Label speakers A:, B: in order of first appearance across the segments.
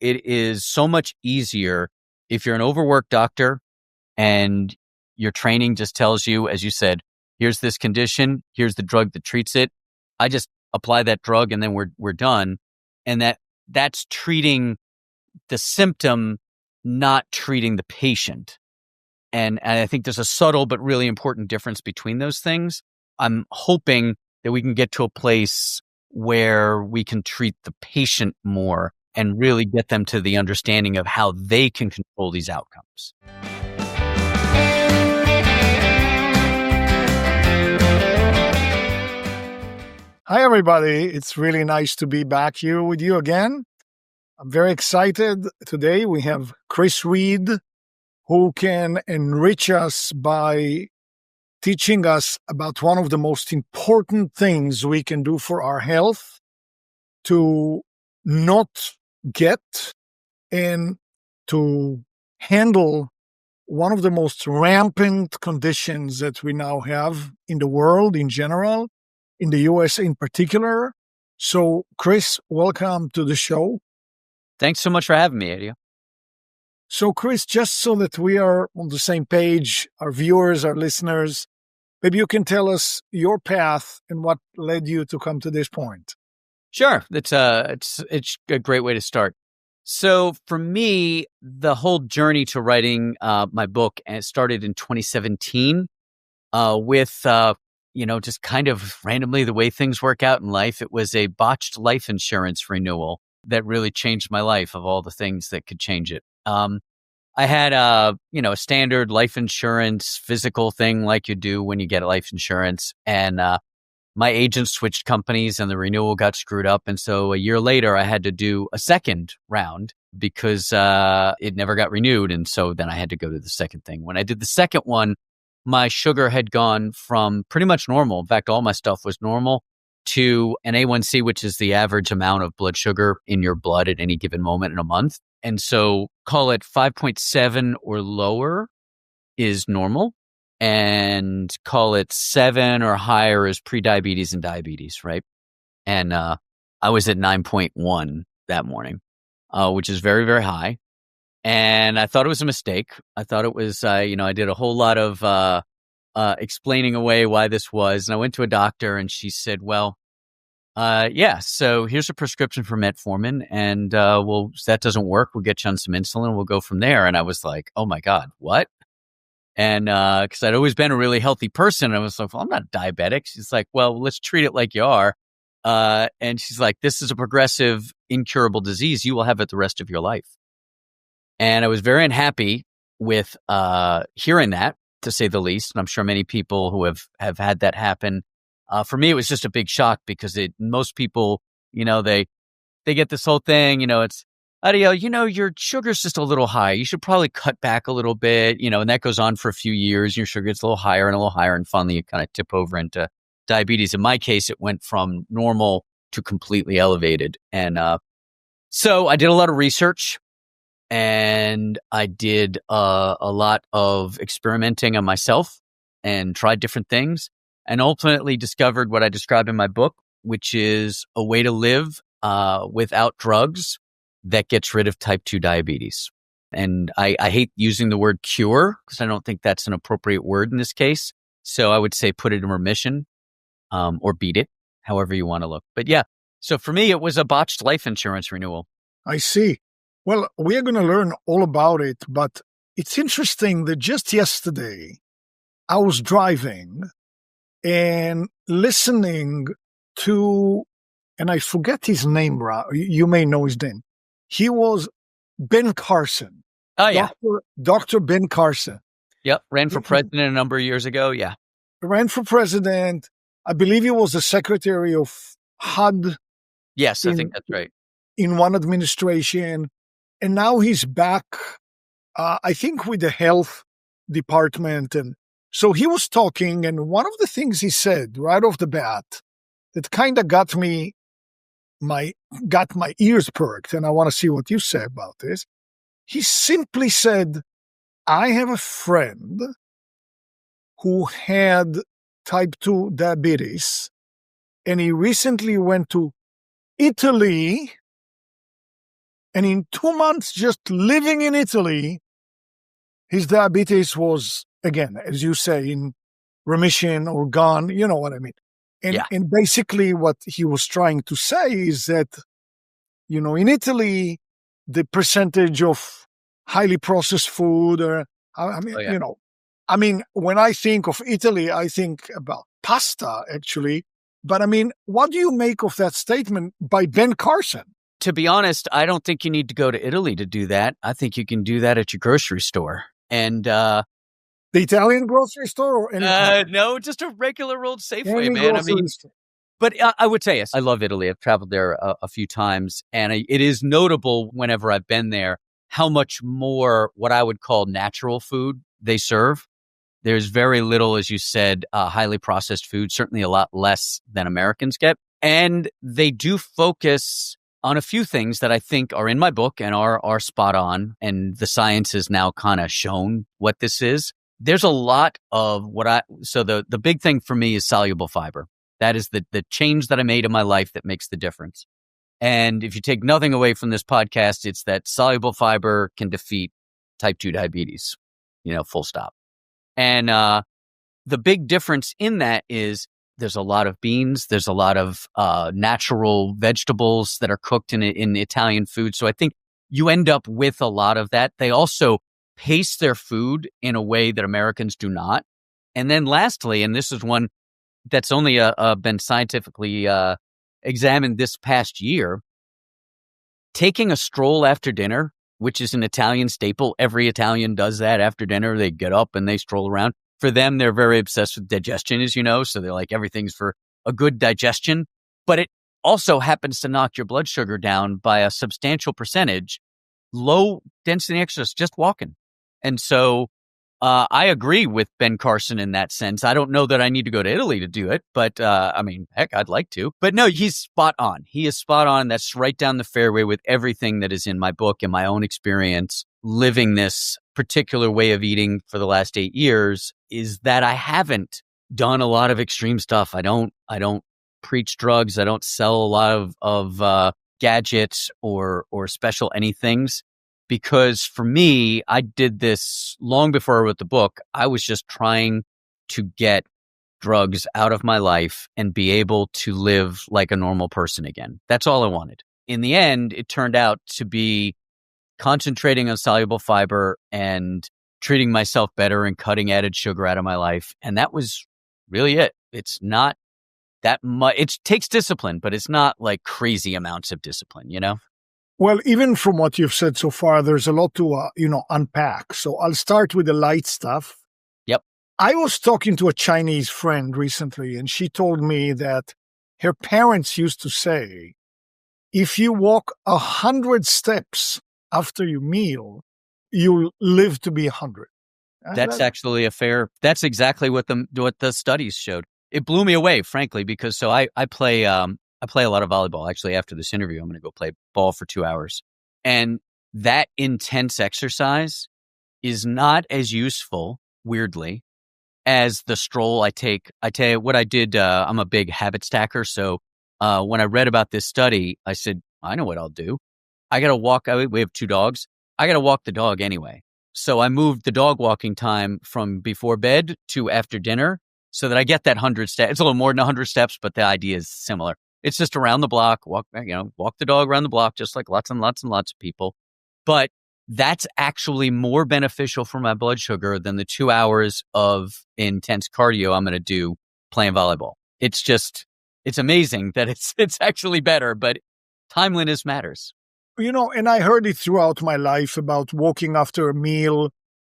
A: it is so much easier if you're an overworked doctor and your training just tells you, as you said, here's this condition, here's the drug that treats it. I just apply that drug and then we're done. And that's treating the symptom, not treating the patient. And I think there's a subtle but really important difference between those things. I'm hoping that we can get to a place where we can treat the patient more and really get them to the understanding of how they can control these outcomes.
B: Hi, everybody. It's really nice to be back here with you again. I'm very excited. Today we have Chris Reade, who can enrich us by teaching us about one of the most important things we can do for our health to not get and to handle one of the most rampant conditions that we now have in the world in general, in the US in particular. So, Chris, welcome to the show.
A: Thanks so much for having me, Eddie.
B: So, Chris, just so that we are on the same page, our viewers, our listeners, maybe you can tell us your path and what led you to come to this point.
A: Sure. It's a great way to start. So for me, the whole journey to writing my book, and it started in 2017 with just kind of randomly the way things work out in life. It was a botched life insurance renewal that really changed my life of all the things that could change it. I had a standard life insurance physical thing like you do when you get life insurance. And my agent switched companies and the renewal got screwed up. And so a year later, I had to do a second round because it never got renewed. And so then I had to go to the second thing. When I did the second one, my sugar had gone from pretty much normal. In fact, all my stuff was normal to an A1C, which is the average amount of blood sugar in your blood at any given moment in a month. And so call it 5.7 or lower is normal. And call it 7 or higher is prediabetes and diabetes, right? And I was at 9.1 that morning, which is very, very high. And I thought it was a mistake. I thought it was, I did a whole lot of explaining away why this was. And I went to a doctor and she said, well, so here's a prescription for metformin. And that doesn't work. We'll get you on some insulin. We'll go from there. And I was like, oh my God, what? And because I'd always been a really healthy person, I was like, well, I'm not diabetic. She's like, well, let's treat it like you are. And she's like, this is a progressive, incurable disease. You will have it the rest of your life. And I was very unhappy with hearing that, to say the least. And I'm sure many people who have had that happen. For me, it was just a big shock because most people, they get this whole thing, it's, Adio, your sugar's just a little high. You should probably cut back a little bit, and that goes on for a few years. Your sugar gets a little higher, and finally you kind of tip over into diabetes. In my case, it went from normal to completely elevated. And so I did a lot of research and I did a lot of experimenting on myself and tried different things and ultimately discovered what I describe in my book, which is a way to live without drugs that gets rid of type 2 diabetes. And I hate using the word cure because I don't think that's an appropriate word in this case. So I would say put it in remission or beat it, however you want to look. But yeah, so for me, it was a botched life insurance renewal.
B: I see. Well, we are going to learn all about it, but it's interesting that just yesterday I was driving and listening to, and I forget his name, you may know his name. He was Ben Carson.
A: Oh, yeah.
B: Dr. Ben Carson.
A: Yep. Ran for president a number of years ago. Yeah.
B: Ran for president. I believe he was the secretary of HUD.
A: Yes, I think that's right.
B: In one administration. And now he's back, I think, with the health department. And so he was talking, and one of the things he said right off the bat that kind of got my ears perked, and I want to see what you say about this. He simply said, I have a friend who had type 2 diabetes, and he recently went to Italy And in 2 months, just living in Italy, his diabetes was, again, as you say, in remission or gone. You know what I mean? And basically what he was trying to say is that, in Italy, the percentage of highly processed food, when I think of Italy, I think about pasta, actually. But what do you make of that statement by Ben Carson?
A: To be honest, I don't think you need to go to Italy to do that. I think you can do that at your grocery store. And
B: the Italian grocery store or any
A: no, just a regular old Safeway,
B: any
A: man.
B: store.
A: But I would say, yes, I love Italy. I've traveled there a few times, and it is notable whenever I've been there how much more what I would call natural food they serve. There's very little, as you said, highly processed food, certainly a lot less than Americans get. And they do focus on a few things that I think are in my book and are spot on. And the science has now kind of shown what this is. There's a lot of so the big thing for me is soluble fiber. That is the change that I made in my life that makes the difference. And if you take nothing away from this podcast, it's that soluble fiber can defeat type 2 diabetes, full stop. And the big difference in that is there's a lot of beans. There's a lot of natural vegetables that are cooked in Italian food. So I think you end up with a lot of that. They also pace their food in a way that Americans do not. And then lastly, and this is one that's only been scientifically examined this past year, taking a stroll after dinner, which is an Italian staple. Every Italian does that after dinner. They get up and they stroll around. For them, they're very obsessed with digestion, as you know. So they're like, everything's for a good digestion. But it also happens to knock your blood sugar down by a substantial percentage. Low density exercise, just walking. And so I agree with Ben Carson in that sense. I don't know that I need to go to Italy to do it, but heck, I'd like to. But no, he's spot on. He is spot on. That's right down the fairway with everything that is in my book and my own experience living this particular way of eating for the last 8 years, is that I haven't done a lot of extreme stuff. I don't preach drugs. I don't sell a lot of gadgets or special anythings. Because for me, I did this long before I wrote the book. I was just trying to get drugs out of my life and be able to live like a normal person again. That's all I wanted. In the end, it turned out to be concentrating on soluble fiber and treating myself better and cutting added sugar out of my life. And that was really it. It's not that much. It takes discipline, but it's not like crazy amounts of discipline,
B: Well, even from what you've said so far, there's a lot to, unpack. So I'll start with the light stuff.
A: Yep.
B: I was talking to a Chinese friend recently, and she told me that her parents used to say, if you walk 100 steps after your meal, you'll live to be 100.
A: That's actually that's exactly what the studies showed. It blew me away, frankly, because I play a lot of volleyball. Actually, after this interview, I'm going to go play ball for 2 hours. And that intense exercise is not as useful, weirdly, as the stroll I take. I tell you what I did. I'm a big habit stacker. So when I read about this study, I said, I know what I'll do. I got to walk. We have 2 dogs. I got to walk the dog anyway. So I moved the dog walking time from before bed to after dinner so that I get that 100 steps. It's a little more than 100 steps, but the idea is similar. It's just around the block, walk the dog around the block, just like lots and lots and lots of people. But that's actually more beneficial for my blood sugar than the 2 hours of intense cardio I'm going to do playing volleyball. It's amazing that it's actually better, but timeliness matters.
B: And I heard it throughout my life about walking after a meal.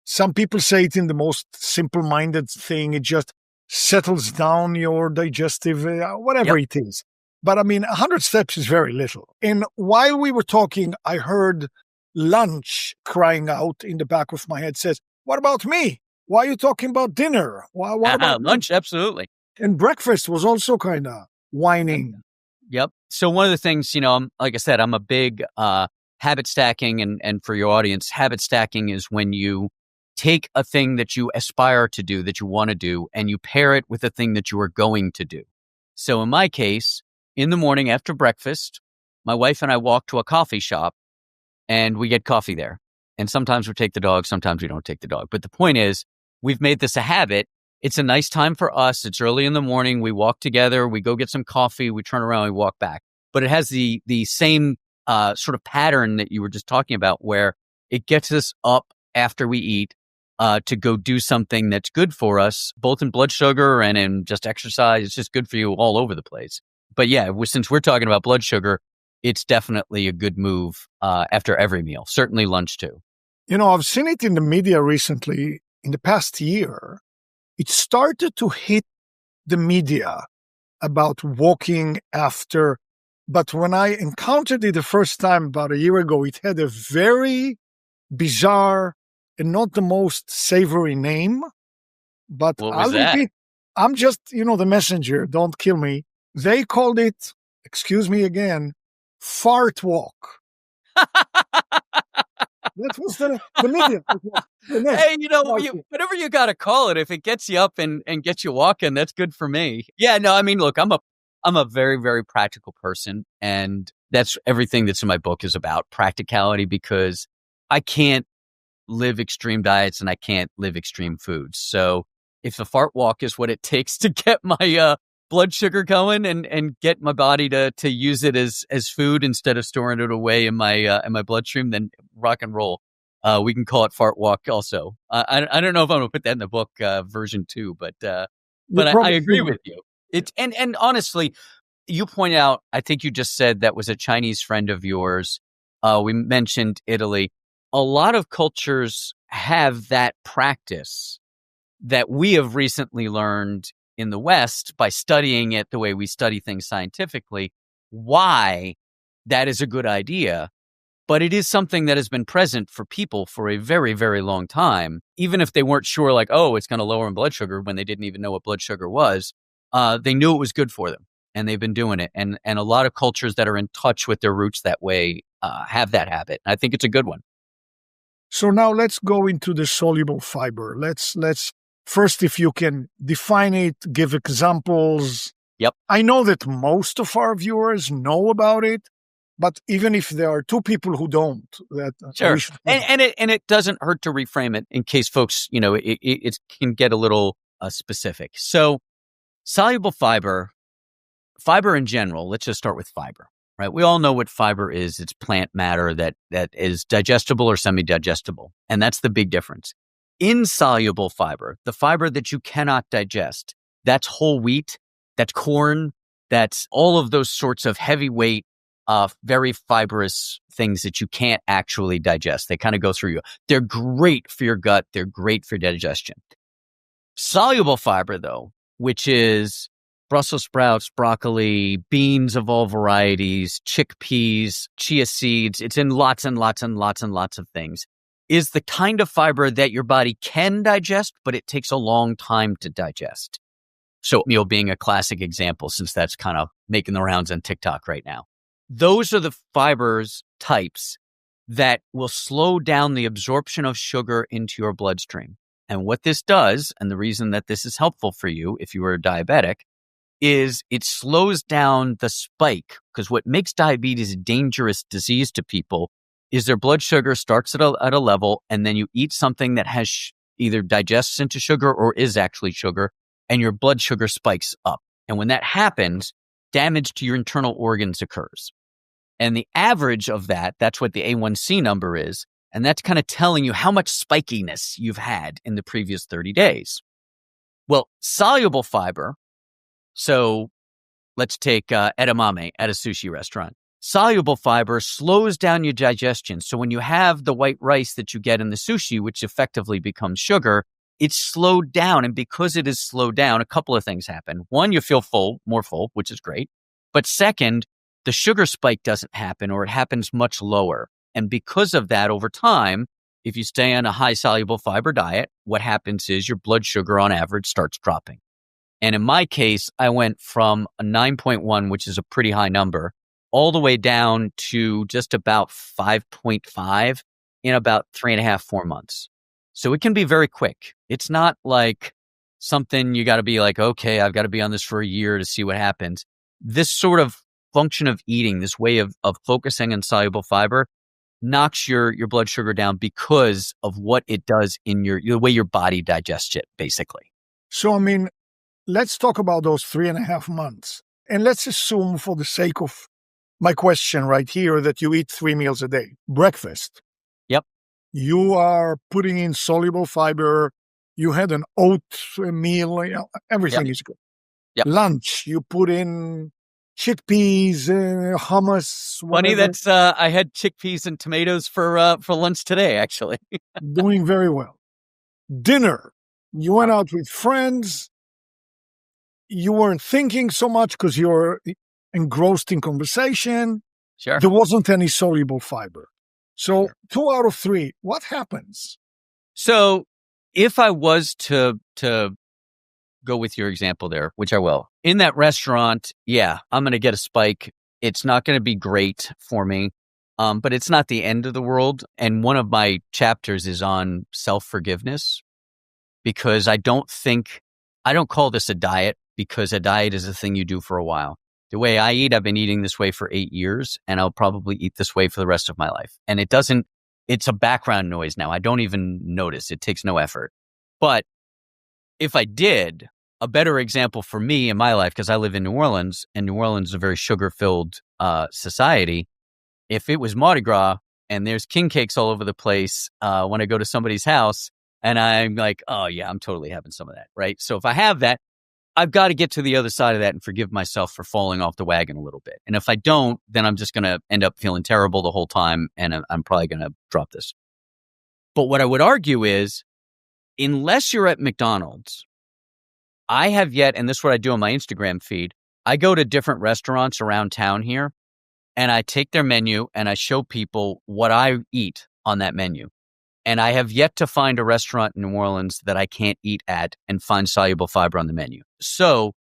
B: Some people say it in the most simple-minded thing. It just settles down your digestive, whatever it is. But 100 steps is very little. And while we were talking, I heard lunch crying out in the back of my head, says, what about me? Why are you talking about dinner? What about
A: lunch? Absolutely.
B: And breakfast was also kind of whining.
A: Yep. So one of the things, like I said, I'm a big habit stacking. And for your audience, habit stacking is when you take a thing that you aspire to do, that you want to do, and you pair it with a thing that you are going to do. So in my case, in the morning after breakfast, my wife and I walk to a coffee shop and we get coffee there. And sometimes we take the dog, sometimes we don't take the dog. But the point is, we've made this a habit. It's a nice time for us. It's early in the morning. We walk together. We go get some coffee. We turn around. We walk back. But it has the same sort of pattern that you were just talking about, where it gets us up after we eat to go do something that's good for us, both in blood sugar and in just exercise. It's just good for you all over the place. But yeah, since we're talking about blood sugar, it's definitely a good move after every meal, certainly lunch too.
B: I've seen it in the media recently, in the past year. It started to hit the media about walking after. But when I encountered it the first time about a year ago, it had a very bizarre and not the most savory name. But
A: what was that?
B: repeat, I'm just, the messenger. Don't kill me. They called it, excuse me again, fart walk. That was the media.
A: Hey, whatever you got to call it, if it gets you up and gets you walking, that's good for me. Yeah, no, I mean, look, I'm a very, very practical person, and that's everything that's in my book is about practicality, because I can't live extreme diets and I can't live extreme foods. So if the fart walk is what it takes to get my blood sugar going and get my body to use it as food instead of storing it away in my bloodstream, then rock and roll. We can call it fart walk also. I don't know if I'm going to put that in the book version 2, but I agree with you. It's and honestly, you point out, I think you just said that was a Chinese friend of yours. We mentioned Italy. A lot of cultures have that practice that we have recently learned in the West by studying it the way we study things scientifically, why that is a good idea. But it is something that has been present for people for a very, very long time, even if they weren't sure, like, oh, it's going to lower blood sugar, when they didn't even know what blood sugar was. They knew it was good for them, and they've been doing it. And a lot of cultures that are in touch with their roots that way have that habit. I think it's a good one.
B: So now let's go into the soluble fiber. Let's first, if you can define it, give examples.
A: Yep.
B: I know that most of our viewers know about it, but even if there are two people who don't, that
A: sure. And it doesn't hurt to reframe it in case folks, it can get a little specific. So soluble fiber in general, let's just start with fiber, right? We all know what fiber is. It's plant matter that is digestible or semi-digestible. And that's the big difference. Insoluble fiber, the fiber that you cannot digest, that's whole wheat, that's corn, that's all of those sorts of heavyweight, very fibrous things that you can't actually digest. They kind of go through you. They're great for your gut. They're great for digestion. Soluble fiber, though, which is Brussels sprouts, broccoli, beans of all varieties, chickpeas, chia seeds, it's in lots and lots and lots and lots of things, is the kind of fiber that your body can digest, but it takes a long time to digest. So oatmeal being a classic example, since that's kind of making the rounds on TikTok right now. Those are the fibers types that will slow down the absorption of sugar into your bloodstream. And what this does, and the reason that this is helpful for you if you are diabetic, is it slows down the spike, because what makes diabetes a dangerous disease to people is their blood sugar starts at a level, and then you eat something that has either digests into sugar or is actually sugar, and your blood sugar spikes up. And when that happens, damage to your internal organs occurs. And the average of that's what the A1C number is. And that's kind of telling you how much spikiness you've had in the previous 30 days. Well, soluble fiber, so let's take edamame at a sushi restaurant. Soluble fiber slows down your digestion. So when you have the white rice that you get in the sushi, which effectively becomes sugar, it's slowed down. And because it is slowed down, a couple of things happen. One, you feel more full, which is great. But second, the sugar spike doesn't happen, or it happens much lower. And because of that, over time, if you stay on a high soluble fiber diet, what happens is your blood sugar on average starts dropping. And in my case, I went from a 9.1, which is a pretty high number, all the way down to just about 5.5 in about 3.5, 4 months. So it can be very quick. It's not like something you got to be like, okay, I've got to be on this for a year to see what happens. This sort of function of eating, this way of focusing on soluble fiber, knocks your blood sugar down because of what it does in the way your body digests it, basically.
B: So, I mean, let's talk about those 3.5 months. And let's assume, for the sake of my question right here, that you eat 3 meals a day. Breakfast.
A: Yep.
B: You are putting in soluble fiber. You had an oat meal. Everything is good.
A: Yep.
B: Lunch, you put in chickpeas, hummus.
A: Funny
B: whatever.
A: that's I had chickpeas and tomatoes for lunch today, actually.
B: Doing very well. Dinner, you went out with friends. You weren't thinking so much because you're engrossed in conversation.
A: Sure.
B: There wasn't any soluble fiber. So 2 out of 3, what happens?
A: So if I was to go with your example there, which I will, in that restaurant, yeah, I'm going to get a spike. It's not going to be great for me, but it's not the end of the world. And one of my chapters is on self-forgiveness, because I don't call this a diet, because a diet is a thing you do for a while. The way I eat, I've been eating this way for 8 years, and I'll probably eat this way for the rest of my life. And it's a background noise now. I don't even notice. It takes no effort. But if I did, a better example for me in my life, because I live in New Orleans, and New Orleans is a very sugar-filled society. If it was Mardi Gras and there's king cakes all over the place when I go to somebody's house, and I'm like, oh yeah, I'm totally having some of that, right? So if I have that, I've got to get to the other side of that and forgive myself for falling off the wagon a little bit. And if I don't, then I'm just going to end up feeling terrible the whole time, and I'm probably going to drop this. But what I would argue is, unless you're at McDonald's, I have yet, and this is what I do on my Instagram feed, I go to different restaurants around town here, and I take their menu and I show people what I eat on that menu. And I have yet to find a restaurant in New Orleans that I can't eat at and find soluble fiber on the menu. So,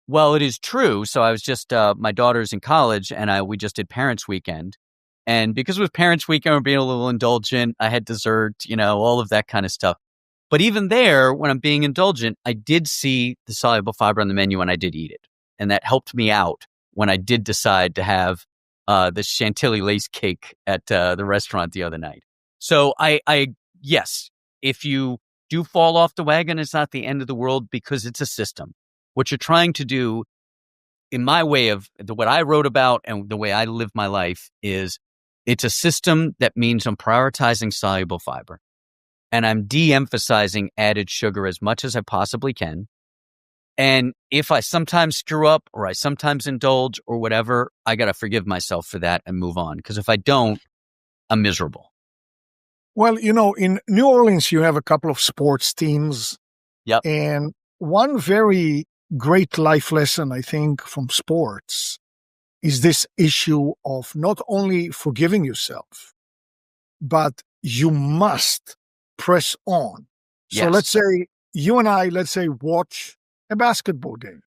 A: well, it is true. So I was just, my daughter's in college, and we just did Parents' Weekend. And because it was Parents' Weekend, we're being a little indulgent. I had dessert, all of that kind of stuff. But even there, when I'm being indulgent, I did see the soluble fiber on the menu, and I did eat it. And that helped me out when I did decide to have the Chantilly lace cake at the restaurant the other night. So yes, if you do fall off the wagon, it's not the end of the world, because it's a system. What you're trying to do, in my way of what I wrote about and the way I live my life, is it's a system that means I'm prioritizing soluble fiber, and I'm de-emphasizing added sugar as much as I possibly can. And if I sometimes screw up, or I sometimes indulge, or whatever, I got to forgive myself for that and move on. Because if I don't, I'm miserable.
B: Well, in New Orleans, you have a couple of sports teams.
A: Yep.
B: And one very great life lesson, I think, from sports is this issue of not only forgiving yourself, but you must press on. So
A: Yes.
B: let's say you and I, watch a basketball game.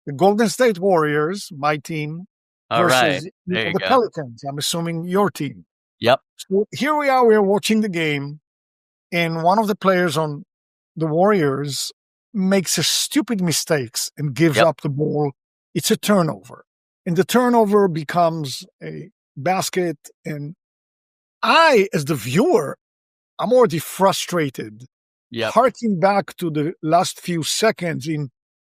B: The Golden State Warriors, my team,
A: All right.
B: versus
A: There you
B: the
A: go.
B: Pelicans, I'm assuming your team.
A: Yep.
B: So here we are, we're watching the game, and one of the players on the Warriors makes a stupid mistakes and gives up the ball. It's a turnover. And the turnover becomes a basket. And I, as the viewer, I'm already frustrated, harking back to the last few seconds in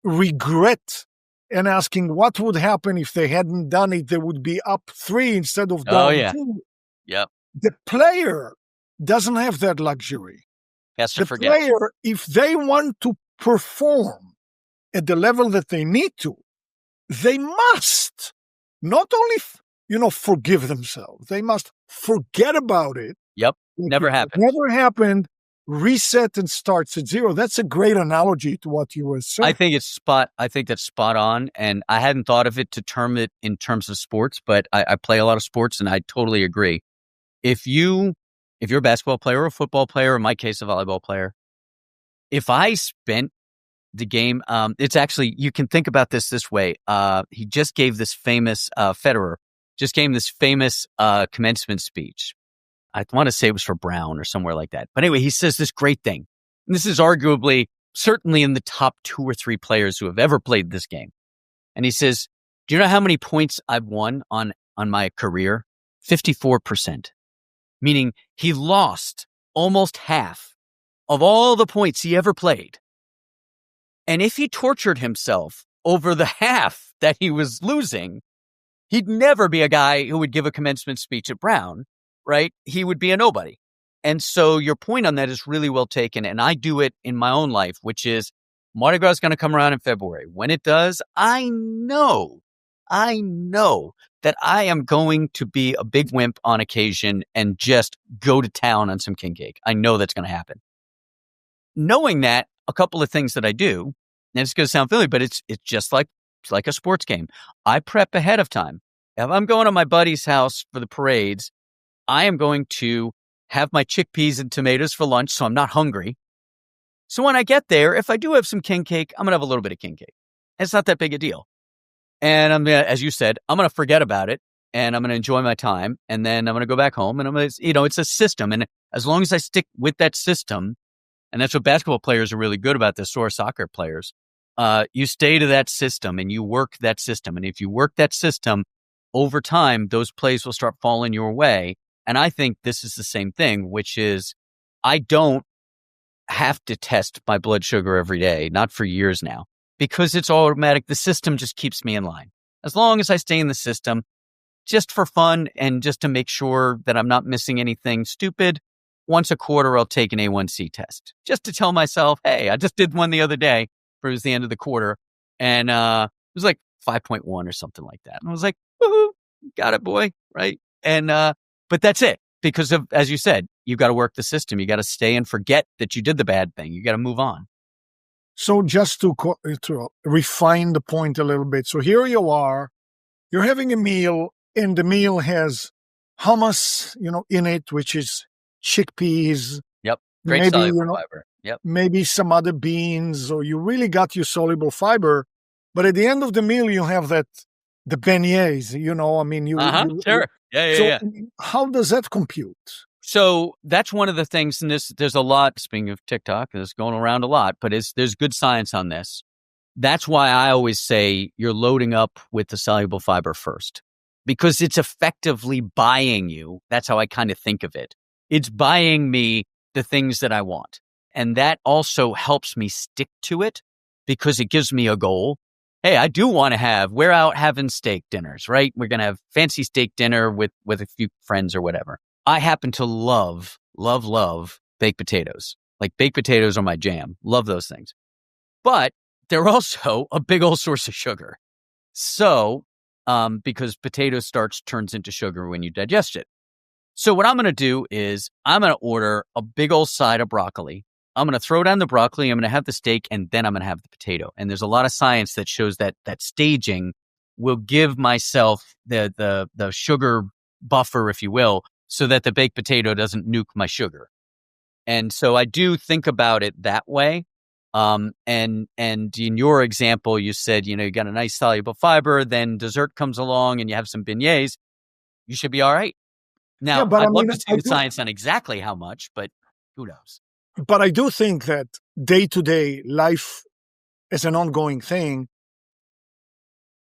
B: regret and asking what would happen if they hadn't done it. They would be up 3 instead of down 2.
A: Yep.
B: The player doesn't have that luxury.
A: Has to
B: The
A: forget.
B: player, if they want to perform at the level that they need to, they must not only, forgive themselves. They must forget about it.
A: Yep. Never happened.
B: Never happened. Reset and starts at 0. That's a great analogy to what you were saying.
A: I think that's spot on. And I hadn't thought of it to term it in terms of sports, but I play a lot of sports, and I totally agree. If you're a basketball player or a football player, or in my case, a volleyball player, if I spent the game, it's actually, you can think about this way. He just gave this famous, Federer just gave this famous commencement speech. I want to say it was for Brown or somewhere like that. But anyway, he says this great thing. And this is arguably, certainly in the top 2 or 3 players who have ever played this game. And he says, do you know how many points I've won on my career? 54%. meaning he lost almost half of all the points he ever played. And if he tortured himself over the half that he was losing, he'd never be a guy who would give a commencement speech at Brown, right? He would be a nobody. And so your point on that is really well taken. And I do it in my own life, which is Mardi Gras is going to come around in February. When it does, I know that I am going to be a big wimp on occasion and just go to town on some king cake. I know that's going to happen. Knowing that, a couple of things that I do, and it's going to sound silly, but it's just like a sports game. I prep ahead of time. If I'm going to my buddy's house for the parades, I am going to have my chickpeas and tomatoes for lunch, so I'm not hungry. So when I get there, if I do have some king cake, I'm going to have a little bit of king cake. It's not that big a deal. And I'm going to, as you said, I'm going to forget about it, and I'm going to enjoy my time, and then I'm going to go back home, and I'm going to, it's a system. And as long as I stick with that system, and that's what basketball players are really good about this, or soccer players, you stay to that system and you work that system. And if you work that system over time, those plays will start falling your way. And I think this is the same thing, which is I don't have to test my blood sugar every day, not for years now, because it's automatic. The system just keeps me in line. As long as I stay in the system, just for fun and just to make sure that I'm not missing anything stupid, once a quarter, I'll take an A1C test just to tell myself, hey, I just did one the other day. It was the end of the quarter, and it was like 5.1 or something like that. And I was like, woohoo, got it, boy, right? And but that's it, because of, as you said, you got to work the system. You got to stay and forget that you did the bad thing. You got to move on.
B: So just to refine the point a little bit. So here you are, you're having a meal, and the meal has hummus, in it, which is chickpeas.
A: Yep, great
B: maybe,
A: soluble fiber. Yep.
B: Maybe some other beans, or you really got your soluble fiber. But at the end of the meal, you have the beignets,
A: Sure. Yeah.
B: How does that compute?
A: So that's one of the things, and there's a lot, speaking of TikTok, that's going around a lot, but there's good science on this. That's why I always say you're loading up with the soluble fiber first, because it's effectively buying you. That's how I kind of think of it. It's buying me the things that I want. And that also helps me stick to it, because it gives me a goal. Hey, I do want to we're out having steak dinners, right? We're going to have fancy steak dinner with a few friends or whatever. I happen to love baked potatoes. Like, baked potatoes are my jam. Love those things. But they're also a big old source of sugar. So, because potato starch turns into sugar when you digest it. So what I'm going to do is I'm going to order a big old side of broccoli. I'm going to throw down the broccoli. I'm going to have the steak, and then I'm going to have the potato. And there's a lot of science that shows that staging will give myself the sugar buffer, if you will, so that the baked potato doesn't nuke my sugar. And so I do think about it that way. And in your example, you said, you got a nice soluble fiber, then dessert comes along and you have some beignets, you should be all right. Now, yeah, I'd love to see the science on exactly how much, but who knows?
B: But I do think that day-to-day life is an ongoing thing.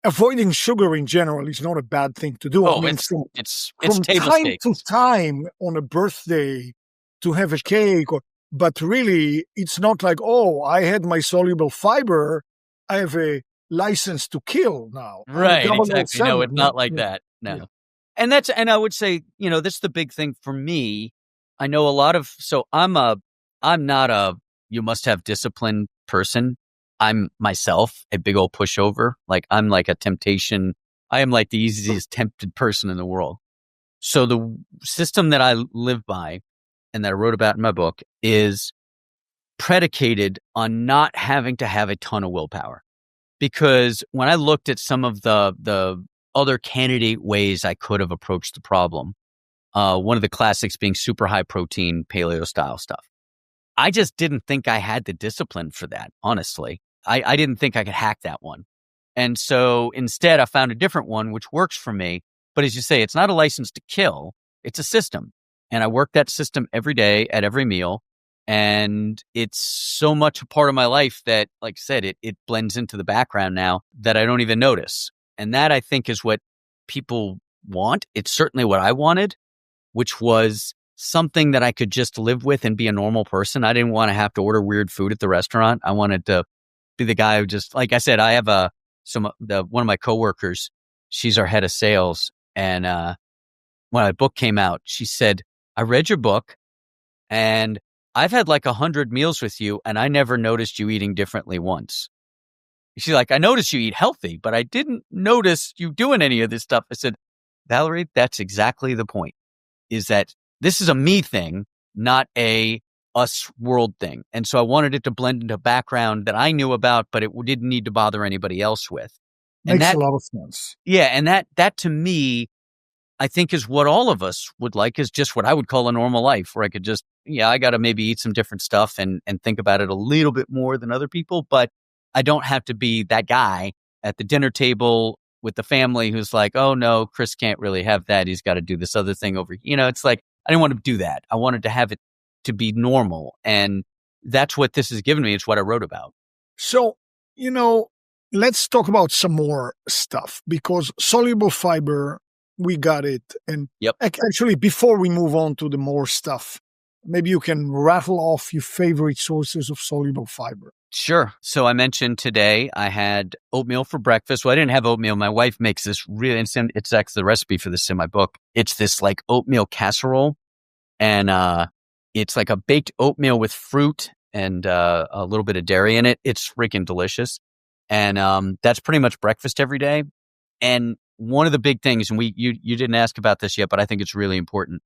B: Avoiding sugar in general is not a bad thing to do.
A: Oh, it's
B: from
A: table
B: time
A: stakes.
B: to time on a birthday to have a cake, but really it's not like, oh, I had my soluble fiber, I have a license to kill now.
A: Right, exactly. No, it's not like that. No. Yeah. And I would say, that's the big thing for me. I know I'm not a you must have discipline person. I'm myself a big old pushover. Like, I'm like a temptation. I am like the easiest tempted person in the world. So the system that I live by and that I wrote about in my book is predicated on not having to have a ton of willpower. Because when I looked at some of the other candidate ways I could have approached the problem, one of the classics being super high protein paleo style stuff, I just didn't think I had the discipline for that, honestly. I didn't think I could hack that one. And so instead, I found a different one, which works for me. But as you say, it's not a license to kill. It's a system. And I work that system every day at every meal. And it's so much a part of my life that, like I said, it blends into the background now that I don't even notice. And that, I think, is what people want. It's certainly what I wanted, which was something that I could just live with and be a normal person. I didn't want to have to order weird food at the restaurant. I wanted to be the guy who just, like I said, I have one of my coworkers, she's our head of sales. And when my book came out, she said, I read your book and I've had like 100 meals with you and I never noticed you eating differently once. She's like, I noticed you eat healthy, but I didn't notice you doing any of this stuff. I said, Valerie, that's exactly the point, is that this is a me thing, not a us world thing. And so I wanted it to blend into a background that I knew about, but it didn't need to bother anybody else with.
B: Makes a lot of sense.
A: Yeah. And that to me, I think is what all of us would like, is just what I would call a normal life, where I could just, I got to maybe eat some different stuff and think about it a little bit more than other people, but I don't have to be that guy at the dinner table with the family who's like, oh no, Chris can't really have that. He's got to do this other thing over here. It's like, I didn't want to do that. I wanted to have it to be normal. And that's what this has given me. It's what I wrote about.
B: So, let's talk about some more stuff, because soluble fiber, we got it. And actually, before we move on to the more stuff, maybe you can rattle off your favorite sources of soluble fiber.
A: Sure. So I mentioned today I had oatmeal for breakfast. Well, I didn't have oatmeal. My wife makes this really instant. It's actually the recipe for this in my book. It's this like oatmeal casserole. And it's like a baked oatmeal with fruit and a little bit of dairy in it. It's freaking delicious. And that's pretty much breakfast every day. And one of the big things, and you didn't ask about this yet, but I think it's really important.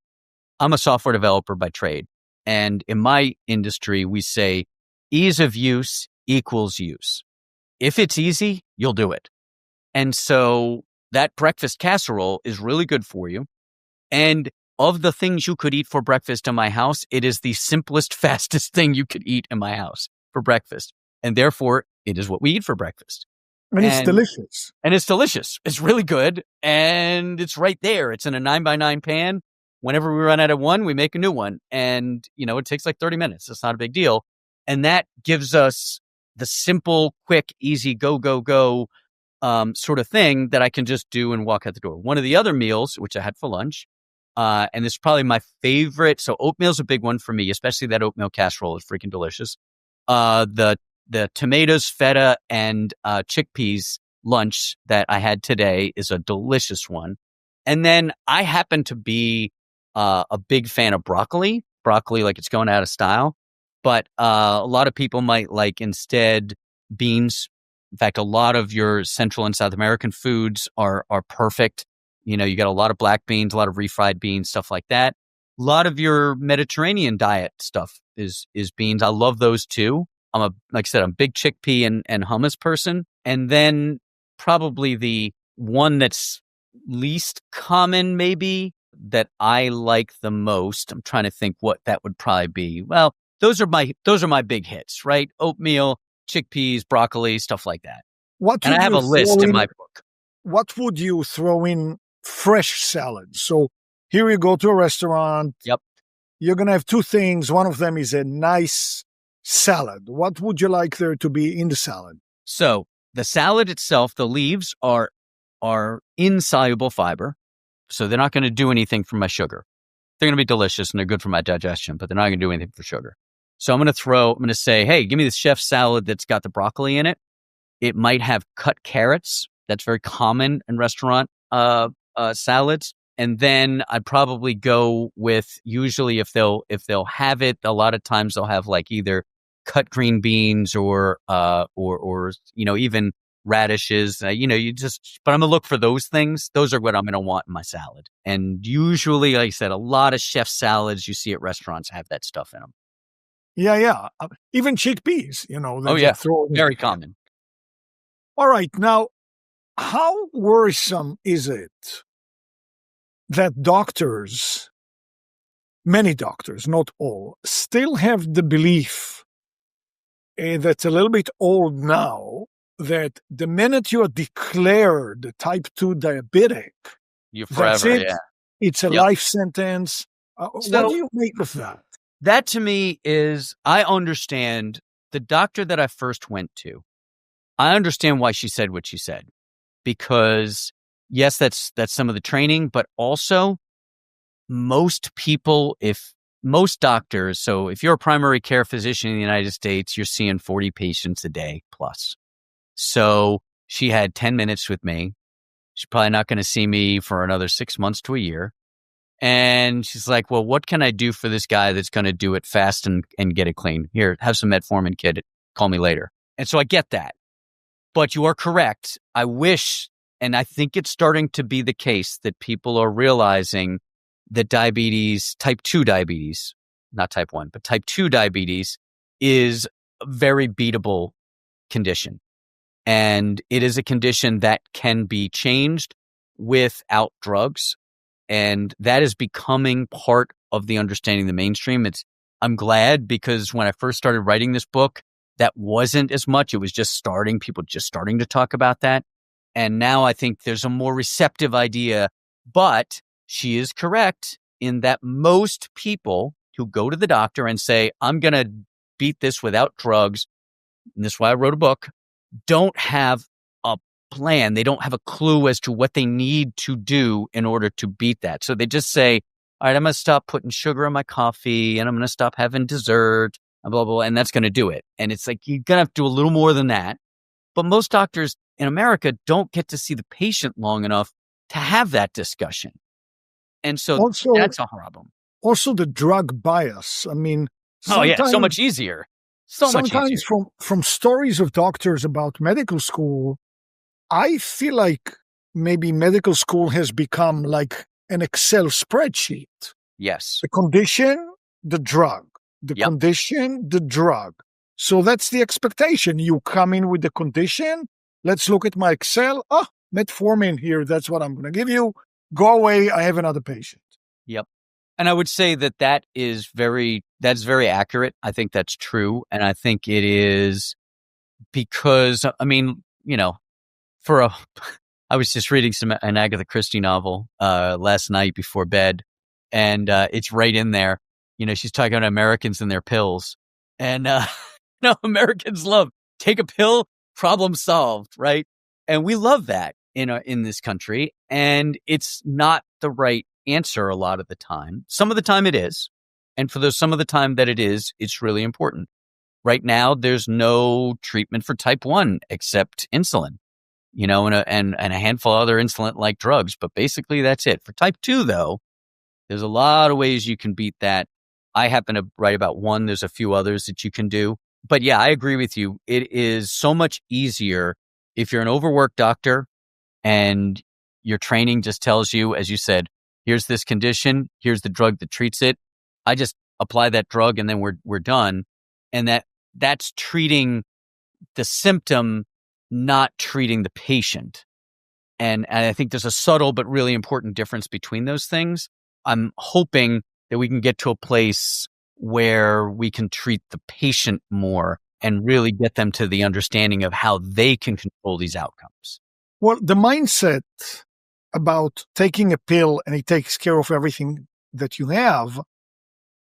A: I'm a software developer by trade. And in my industry, we say ease of use equals use. If it's easy, you'll do it. And so that breakfast casserole is really good for you. And of the things you could eat for breakfast in my house, it is the simplest, fastest thing you could eat in my house for breakfast. And therefore, it is what we eat for breakfast.
B: And it's delicious.
A: And it's delicious. It's really good. And it's right there. It's in a 9x9 pan. Whenever we run out of one, we make a new one. And, it takes like 30 minutes. It's not a big deal. And that gives us the simple, quick, easy, go, sort of thing that I can just do and walk out the door. One of the other meals, which I had for lunch, and this is probably my favorite. So oatmeal's a big one for me, especially that oatmeal casserole is freaking delicious. The tomatoes, feta, and chickpeas lunch that I had today is a delicious one. And then I happen to be a big fan of broccoli, like it's going out of style. But a lot of people might like instead beans. In fact, a lot of your Central and South American foods are perfect. You got a lot of black beans, a lot of refried beans, stuff like that. A lot of your Mediterranean diet stuff is beans. I love those too. Like I said, I'm a big chickpea and hummus person. And then probably the one that's least common, maybe, that I like the most, I'm trying to think what that would probably be. Well, those are my big hits, right? Oatmeal, chickpeas, broccoli, stuff like that. And I have a list in my book.
B: What would you throw in fresh salad? So here you go to a restaurant.
A: Yep.
B: You're going to have two things. One of them is a nice salad. What would you like there to be in the salad?
A: So the salad itself, the leaves are insoluble fiber. So they're not going to do anything for my sugar. They're going to be delicious and they're good for my digestion, but they're not going to do anything for sugar. So I'm going to say, hey, give me the chef salad that's got the broccoli in it. It might have cut carrots. That's very common in restaurant salads. And then I'd probably go with, usually if they'll have it, a lot of times they'll have like either cut green beans or even radishes. But I'm going to look for those things. Those are what I'm going to want in my salad. And usually, like I said, a lot of chef salads you see at restaurants have that stuff in them.
B: Yeah. Even chickpeas,
A: Very common.
B: All right. Now, how worrisome is it that many doctors, not all, still have the belief that's a little bit old now, that the minute you are declared type 2 diabetic,
A: you're forever,
B: that's it. It's a life sentence. What do you make of that?
A: That to me is, I understand the doctor that I first went to. I understand why she said what she said, because yes, that's some of the training, but also most people, if most doctors, so if you're a primary care physician in the United States, you're seeing 40 patients a day plus. So she had 10 minutes with me. She's probably not going to see me for another 6 months to a year. And she's like, well, what can I do for this guy that's going to do it fast and get it clean? Here, have some metformin, kid. Call me later. And so I get that. But you are correct. I wish, and I think it's starting to be the case, that people are realizing that diabetes, type 2 diabetes, not type 1, but type 2 diabetes is a very beatable condition. And it is a condition that can be changed without drugs. And that is becoming part of the understanding of the mainstream. I'm glad, because when I first started writing this book, that wasn't as much. It was just starting, people just starting to talk about that. And now I think there's a more receptive idea. But she is correct in that most people who go to the doctor and say, I'm going to beat this without drugs, and this is why I wrote a book, don't have a plan. They don't have a clue as to what they need to do in order to beat that. So they just say, all right, I'm going to stop putting sugar in my coffee, and I'm going to stop having dessert, and blah, blah, blah, and that's going to do it. And it's like, you're going to have to do a little more than that. But most doctors in America don't get to see the patient long enough to have that discussion. And so that's a problem.
B: Also the drug bias. I mean,
A: so much easier.
B: Sometimes from stories of doctors about medical school, I feel like maybe medical school has become like an Excel spreadsheet.
A: Yes.
B: The condition, the drug. The condition, the drug. So that's the expectation. You come in with the condition. Let's look at my Excel. Metformin here. That's what I'm going to give you. Go away. I have another patient.
A: Yep. And I would say that's very accurate. I think that's true. And I think it is because, I mean, I was just reading an Agatha Christie novel last night before bed, and it's right in there. She's talking about Americans and their pills. And, Americans love take a pill, problem solved, right? And we love that in this country. And it's not the right answer a lot of the time. Some of the time it is. And for some of the time that it is, it's really important. Right now, there's no treatment for type 1 except insulin, and a handful of other insulin-like drugs. But basically, that's it. For type 2, though, there's a lot of ways you can beat that. I happen to write about one. There's a few others that you can do. But yeah, I agree with you. It is so much easier if you're an overworked doctor and your training just tells you, as you said, here's this condition, here's the drug that treats it. I just apply that drug and then we're done. And that's treating the symptom, not treating the patient. And I think there's a subtle but really important difference between those things. I'm hoping that we can get to a place where we can treat the patient more and really get them to the understanding of how they can control these outcomes.
B: Well, the mindset about taking a pill and it takes care of everything that you have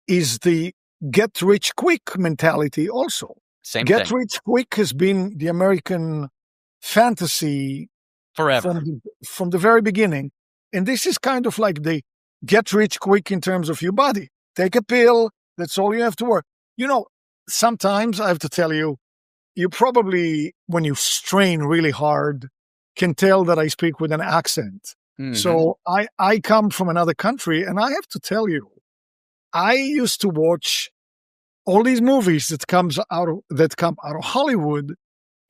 B: is the get rich quick mentality also.
A: Same
B: get
A: thing.
B: Rich quick has been the American fantasy
A: forever
B: from the very beginning. And this is kind of like the get rich quick in terms of your body. Take a pill. That's all you have to work. Sometimes I have to tell you, you probably, when you strain really hard, can tell that I speak with an accent. Mm-hmm. So I come from another country, and I have to tell you, I used to watch all these movies that come out of Hollywood,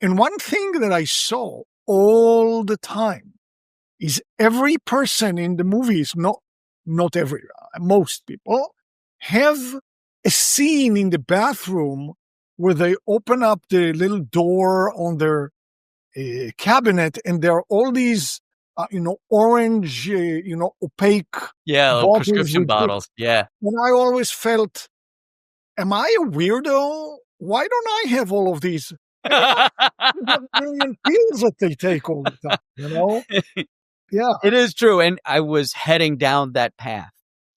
B: and one thing that I saw all the time is every person in the movies, not every, most people, have a scene in the bathroom where they open up the little door on their cabinet, and there are all these, orange, opaque bottles,
A: prescription bottles. Yeah.
B: And I always felt, am I a weirdo? Why don't I have all of these? A million pills that they take all the time, Yeah.
A: It is true. And I was heading down that path.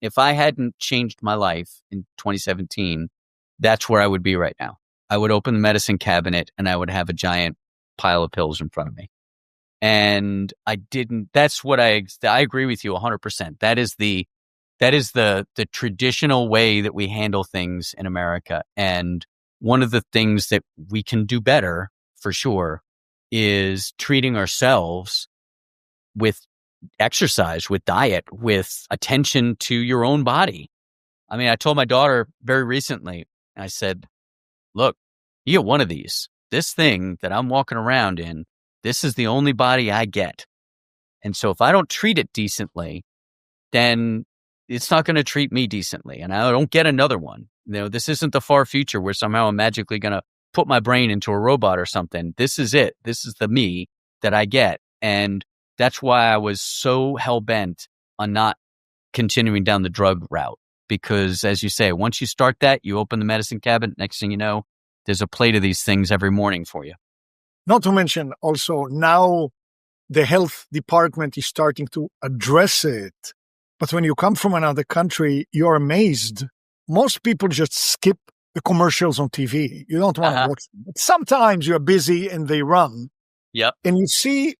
A: If I hadn't changed my life in 2017, that's where I would be right now. I would open the medicine cabinet and I would have a giant pile of pills in front of me. And I didn't, that's what I agree with you 100%. That is That is the traditional way that we handle things in America. And one of the things that we can do better, for sure, is treating ourselves with exercise, with diet, with attention to your own body. I mean, I told my daughter very recently, I said, look, you get one of these. This thing that I'm walking around in, this is the only body I get. And so if I don't treat it decently, then it's not going to treat me decently. And I don't get another one. This isn't the far future where somehow I'm magically going to put my brain into a robot or something. This is it. This is the me that I get. And that's why I was so hell-bent on not continuing down the drug route. Because as you say, once you start that, you open the medicine cabinet, next thing you know, there's a plate of these things every morning for you.
B: Not to mention also now the health department is starting to address it. But when you come from another country, you're amazed. Most people just skip the commercials on TV. You don't want to watch them. But sometimes you're busy and they run.
A: Yep.
B: And you see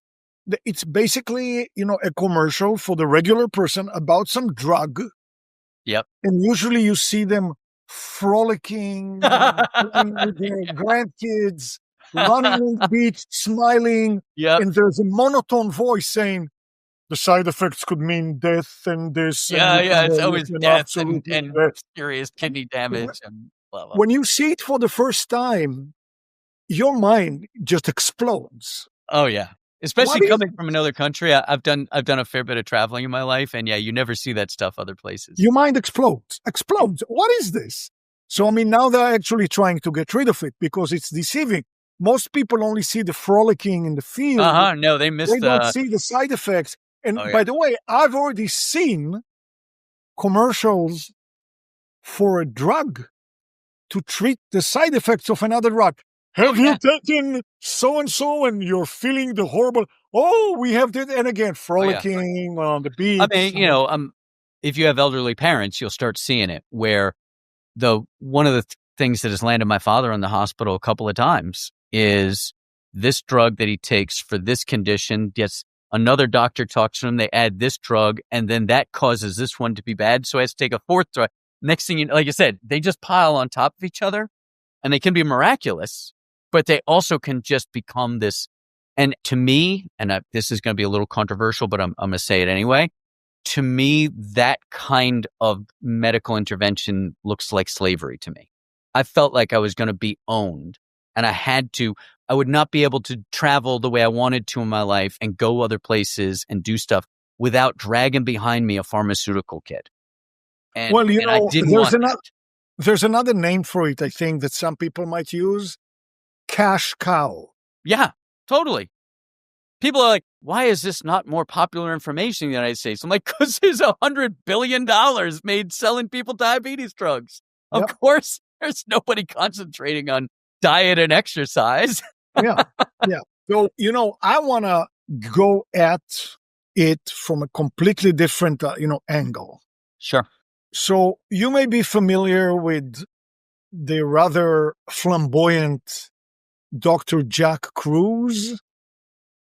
B: it's basically, a commercial for the regular person about some drug.
A: Yep.
B: And usually you see them frolicking, playing with their grandkids, running on the beach, smiling.
A: Yep.
B: And there's a monotone voice saying, the side effects could mean death and this.
A: It's always death and
B: death.
A: serious kidney damage and blah, blah.
B: When you see it for the first time, your mind just explodes.
A: Oh, yeah. Especially coming from another country. I've done a fair bit of traveling in my life. And you never see that stuff other places.
B: Your mind explodes. What is this? So, now they're actually trying to get rid of it because it's deceiving. Most people only see the frolicking in the field.
A: No, they missed.
B: They don't see the side effects. And by the way, I've already seen commercials for a drug to treat the side effects of another drug. Have you taken so-and-so and you're feeling the horrible, we have that. And again, frolicking on the beach.
A: If you have elderly parents, you'll start seeing it where one of the things that has landed my father in the hospital a couple of times is this drug that he takes for this condition gets another doctor talks to him, they add this drug, and then that causes this one to be bad. So he has to take a fourth drug. Next thing like I said, they just pile on top of each other and they can be miraculous, but they also can just become this. And to me, this is going to be a little controversial, but I'm going to say it anyway. To me, that kind of medical intervention looks like slavery to me. I felt like I was going to be owned and I would not be able to travel the way I wanted to in my life and go other places and do stuff without dragging behind me a pharmaceutical kit. And, I didn't want that.
B: There's another name for it, I think, that some people might use. Cash cow.
A: Yeah, totally. People are like, why is this not more popular information in the United States? I'm like, because there's $100 billion made selling people diabetes drugs. Of course, there's nobody concentrating on diet and exercise.
B: Yeah. So, I want to go at it from a completely different, angle.
A: Sure.
B: So you may be familiar with the rather flamboyant Dr. Jack Kruse.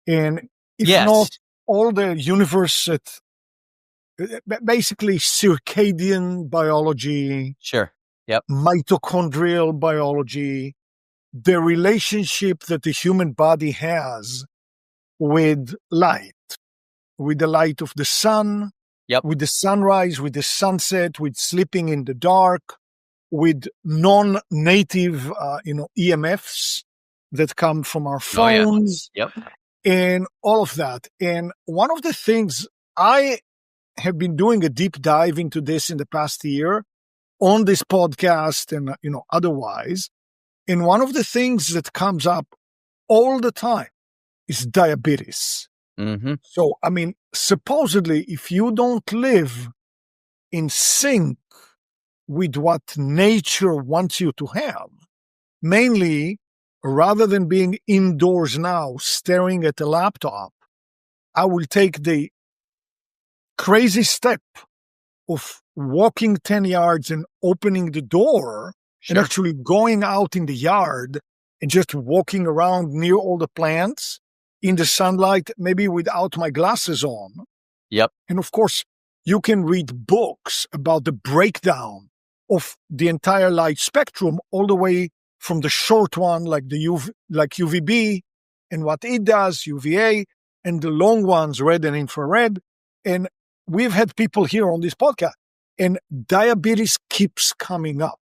B: And if not all the universe at basically circadian biology.
A: Sure. Yep.
B: Mitochondrial biology, the relationship that the human body has with light, with the light of the sun, with the sunrise, with the sunset, with sleeping in the dark, with non-native, EMFs that come from our phones, and all of that. And one of the things I have been doing a deep dive into this in the past year on this podcast and, otherwise. And one of the things that comes up all the time is diabetes.
A: Mm-hmm.
B: So, supposedly, if you don't live in sync with what nature wants you to have, mainly, rather than being indoors now, staring at a laptop, I will take the crazy step of walking 10 yards and opening the door and actually going out in the yard and just walking around near all the plants in the sunlight, maybe without my glasses on.
A: Yep.
B: And of course, You can read books about the breakdown of the entire light spectrum, all the way from the short one, like like UVB, and what it does, UVA, and the long ones, red and infrared. And we've had people here on this podcast, and diabetes keeps coming up.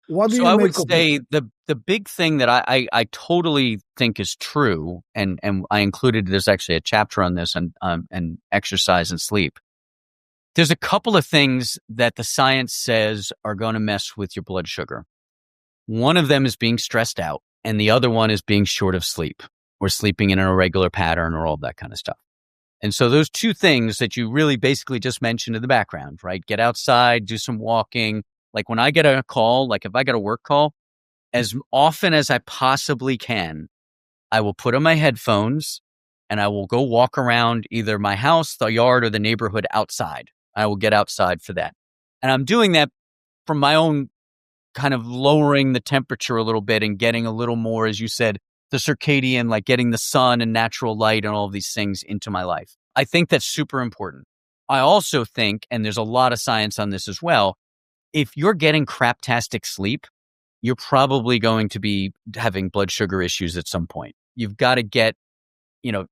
B: What do
A: So
B: you
A: I
B: make
A: would
B: of
A: say the big thing that I totally think is true, and I included, there's actually a chapter on this and exercise and sleep. There's a couple of things that the science says are going to mess with your blood sugar. One of them is being stressed out, and the other one is being short of sleep or sleeping in an irregular pattern or all that kind of stuff. And so those two things that you really basically just mentioned in the background, right? Get outside, do some walking. Like when I get a call, like if I get a work call, as often as I possibly can, I will put on my headphones and I will go walk around either my house, the yard, or the neighborhood outside. I will get outside for that. And I'm doing that from my own kind of lowering the temperature a little bit and getting a little more, as you said, the circadian, like getting the sun and natural light and all of these things into my life. I think that's super important. I also think, and there's a lot of science on this as well, if you're getting craptastic sleep, you're probably going to be having blood sugar issues at some point. You've got to get,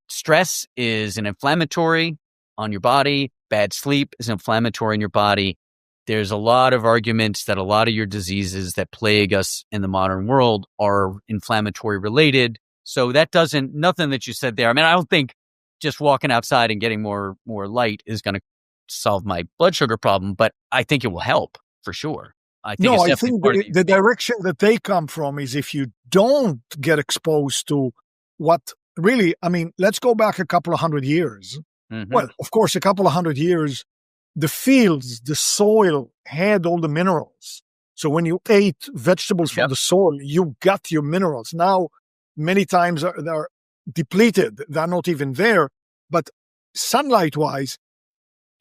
A: stress is an inflammatory on your body. Bad sleep is inflammatory in your body. There's a lot of arguments that a lot of your diseases that plague us in the modern world are inflammatory related. So that nothing that you said there. I mean, I don't think just walking outside and getting more light is going to solve my blood sugar problem, but I think it will help for sure. I think
B: the direction that they come from is if you don't get exposed to what really, I mean, let's go back a couple of 100 years. Mm-hmm. Well, of course, a couple of 100 years, the fields, the soil had all the minerals. So when you ate vegetables from the soil, you got your minerals. Now, many times they're depleted. They're not even there. But sunlight-wise,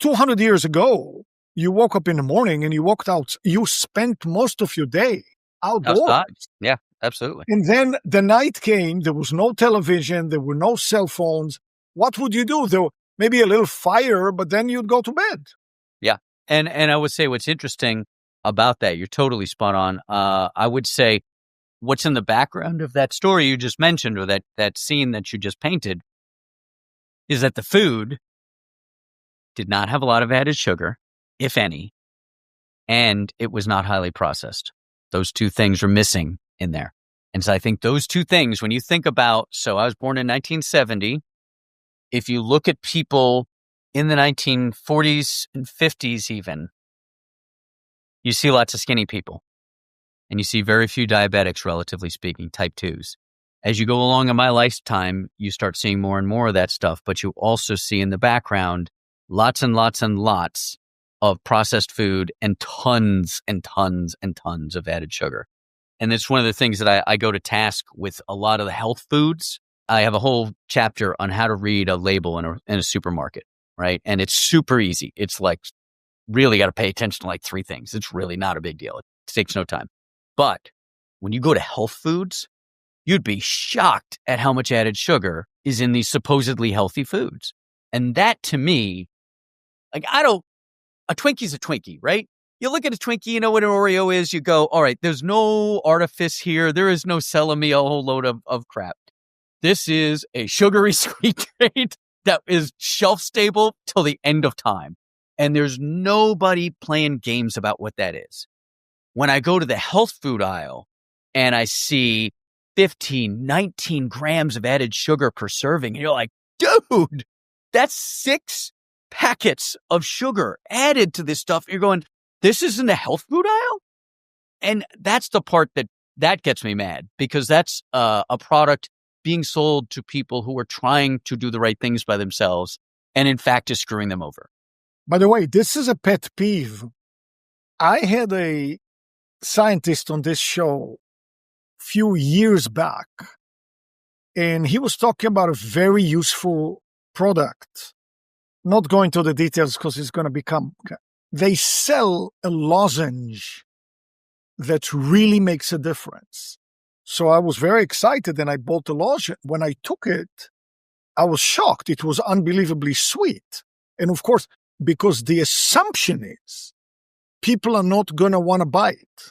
B: 200 years ago, you woke up in the morning and you walked out. You spent most of your day outdoors.
A: Outside. Yeah, absolutely.
B: And then the night came. There was no television. There were no cell phones. What would you do? There maybe a little fire, but then you'd go to bed.
A: Yeah. And I would say what's interesting about that, you're totally spot on. I would say what's in the background of that story you just mentioned, or that scene that you just painted, is that the food did not have a lot of added sugar, if any, and it was not highly processed. Those two things are missing in there. And so I think those two things, when you think about, so I was born in 1970. If you look at people in the 1940s and 50s even, you see lots of skinny people. And you see very few diabetics, relatively speaking, type 2s. As you go along in my lifetime, you start seeing more and more of that stuff, but you also see in the background lots and lots and lots of processed food and tons and tons and tons of added sugar. And it's one of the things that I go to task with a lot of the health foods. I have a whole chapter on how to read a label in a supermarket, right? And it's super easy. It's like really got to pay attention to like three things. It's really not a big deal. It takes no time. But when you go to health foods, you'd be shocked at how much added sugar is in these supposedly healthy foods. And that to me, like a Twinkie's a Twinkie, right? You look at a Twinkie, you know what an Oreo is, you go, all right, there's no artifice here. There is no selling me a whole load of crap. This is a sugary sweet treat that is shelf stable till the end of time. And there's nobody playing games about what that is. When I go to the health food aisle and I see 15, 19 grams of added sugar per serving, and you're like, dude, that's 6 packets of sugar added to this stuff. You're going, this is in the health food aisle? And that's the part that gets me mad, because that's a product being sold to people who are trying to do the right things by themselves and in fact is screwing them over.
B: By the way, this is a pet peeve. I had a scientist on this show a few years back, and he was talking about a very useful product. Not going to the details because it's going to become... They sell a lozenge that really makes a difference. So I was very excited and I bought the lozenge. When I took it, I was shocked. It was unbelievably sweet. And of course, because the assumption is people are not going to want to buy it.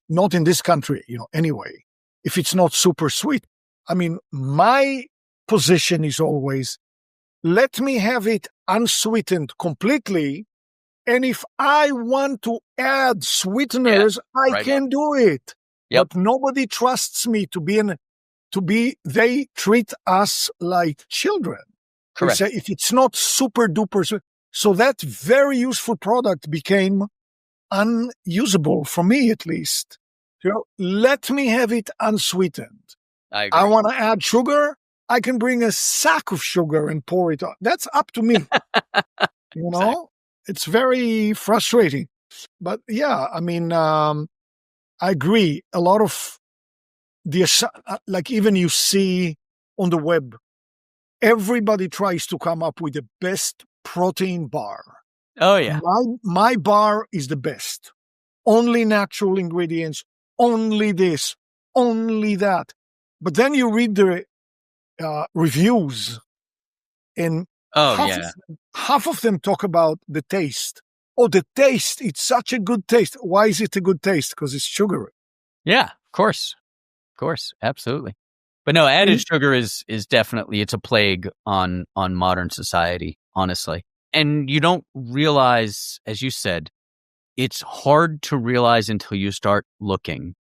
B: Not in this country, anyway, if it's not super sweet. I mean, my position is always, let me have it unsweetened completely. And if I want to add sweeteners, I can do it.
A: Yep.
B: But nobody trusts me they treat us like children.
A: Correct.
B: They say if it's not super duper. So that very useful product became unusable for me, at least. Let me have it unsweetened. I want to add sugar. I can bring a sack of sugar and pour it on. That's up to me.
A: Exactly.
B: It's very frustrating. But yeah, I mean, I agree. A lot of like even you see on the web, everybody tries to come up with the best protein bar.
A: Oh, yeah.
B: My bar is the best. Only natural ingredients, only this, only that. But then you read the reviews, and half of them talk about the taste. Oh, the taste, it's such a good taste. Why is it a good taste? Because it's sugary.
A: Yeah, of course. Of course, absolutely. But no, added sugar is definitely, it's a plague on modern society, honestly. And you don't realize, as you said, it's hard to realize until you start looking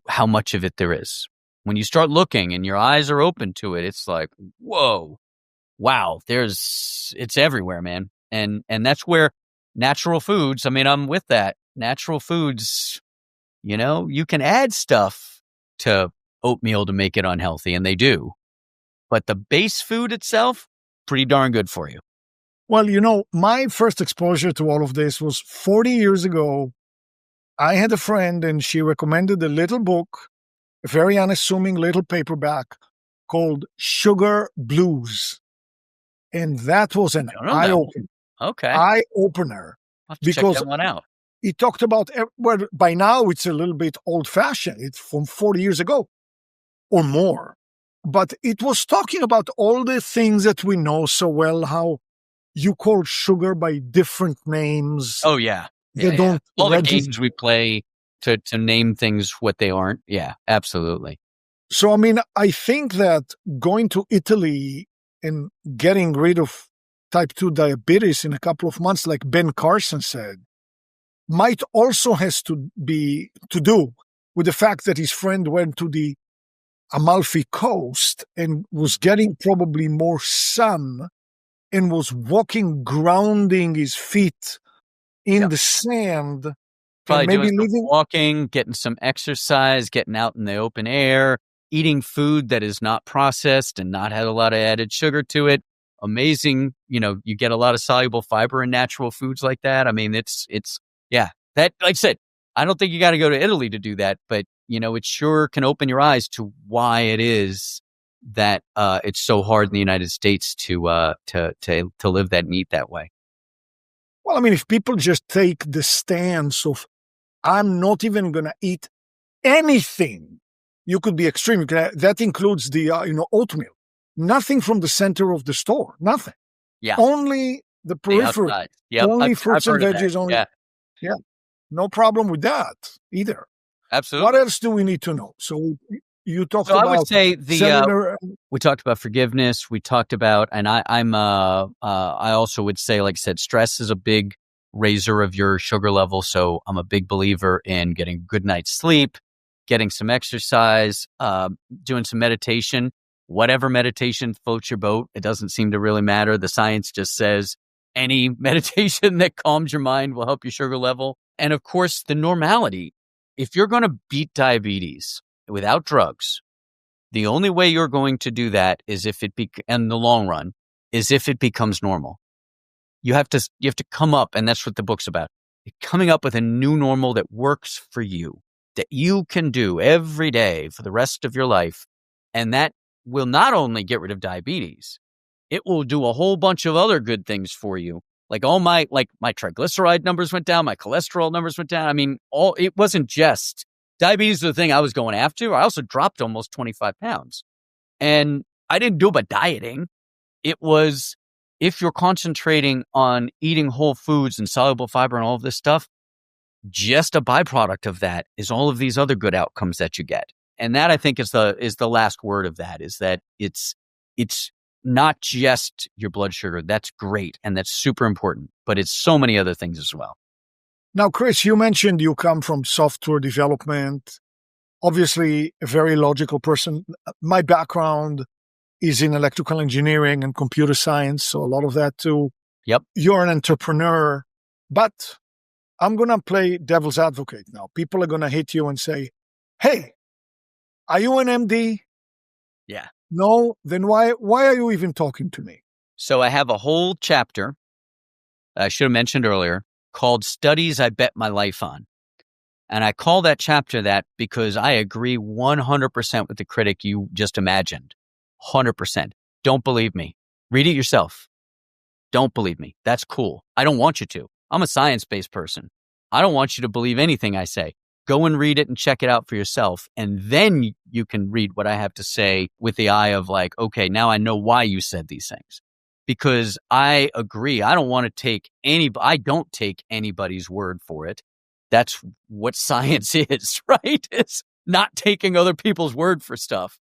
A: how much of it there is. When you start looking and your eyes are open to it, it's like, whoa, wow, it's everywhere, man. And that's where natural foods, I mean, I'm with that. Natural foods, you can add stuff to oatmeal to make it unhealthy, and they do. But the base food itself, pretty darn good for you.
B: Well, my first exposure to all of this was 40 years ago. I had a friend, and she recommended a little book, a very unassuming little paperback called Sugar Blues. And that was an eye-opener.
A: Okay.
B: Eye-opener.
A: I'll have to check that one out.
B: He talked about, by now it's a little bit old-fashioned. It's from 40 years ago or more. But it was talking about all the things that we know so well, how you call sugar by different names.
A: Oh, yeah.
B: Don't
A: all the games we play to name things what they aren't. Yeah, absolutely.
B: So, I mean, I think that going to Italy and getting rid of type 2 diabetes in a couple of months, like Ben Carson said, might also has to do with the fact that his friend went to the Amalfi Coast and was getting probably more sun and was grounding his feet in the sand.
A: Probably doing some walking, getting some exercise, getting out in the open air, eating food that is not processed and not had a lot of added sugar to it. Amazing. You get a lot of soluble fiber in natural foods like that. I mean, it's that, like I said, I don't think you got to go to Italy to do that, but it sure can open your eyes to why it is that it's so hard in the United States to live that and eat that way.
B: Well, I mean, if people just take the stance of, I'm not even going to eat anything, you could be extreme. That includes the oatmeal. Nothing from the center of the store. Nothing. Yeah. Only the periphery.
A: Yep.
B: Only fruits and veggies. Only. Yeah. No problem with that either.
A: Absolutely.
B: What else do we need to know? So you talked about.
A: I would say we talked about forgiveness. We talked about, and I also would say, like I said, stress is a big raiser of your sugar level. So I'm a big believer in getting a good night's sleep, getting some exercise, doing some meditation. Whatever meditation floats your boat, it doesn't seem to really matter. The science just says any meditation that calms your mind will help your sugar level. And of course, the normality. If you're going to beat diabetes without drugs, the only way you're going to do that is if it in the long run is if it becomes normal. You have to come up, and that's what the book's about. Coming up with a new normal that works for you, that you can do every day for the rest of your life, and that will not only get rid of diabetes, it will do a whole bunch of other good things for you. Like my triglyceride numbers went down, my cholesterol numbers went down. I mean, it wasn't just diabetes was the thing I was going after. I also dropped almost 25 pounds, and I didn't do it by dieting. It was if you're concentrating on eating whole foods and soluble fiber and all of this stuff, just a byproduct of that is all of these other good outcomes that you get. And that, I think, is the last word of that, is that it's not just your blood sugar. That's great, and that's super important, but it's so many other things as well.
B: Now, Chris, you mentioned you come from software development. Obviously, a very logical person. My background is in electrical engineering and computer science, so a lot of that too.
A: Yep.
B: You're an entrepreneur, but I'm going to play devil's advocate now. People are going to hit you and say, hey, are you an MD?
A: Yeah.
B: No? Then why are you even talking to me?
A: So I have a whole chapter I should have mentioned earlier called Studies I Bet My Life On. And I call that chapter that because I agree 100% with the critic you just imagined. 100%. Don't believe me. Read it yourself. Don't believe me. That's cool. I don't want you to. I'm a science-based person. I don't want you to believe anything I say. Go and read it and check it out for yourself. And then you can read what I have to say with the eye of like, okay, now I know why you said these things. Because I agree. I don't take anybody's word for it. That's what science is, right? It's not taking other people's word for stuff.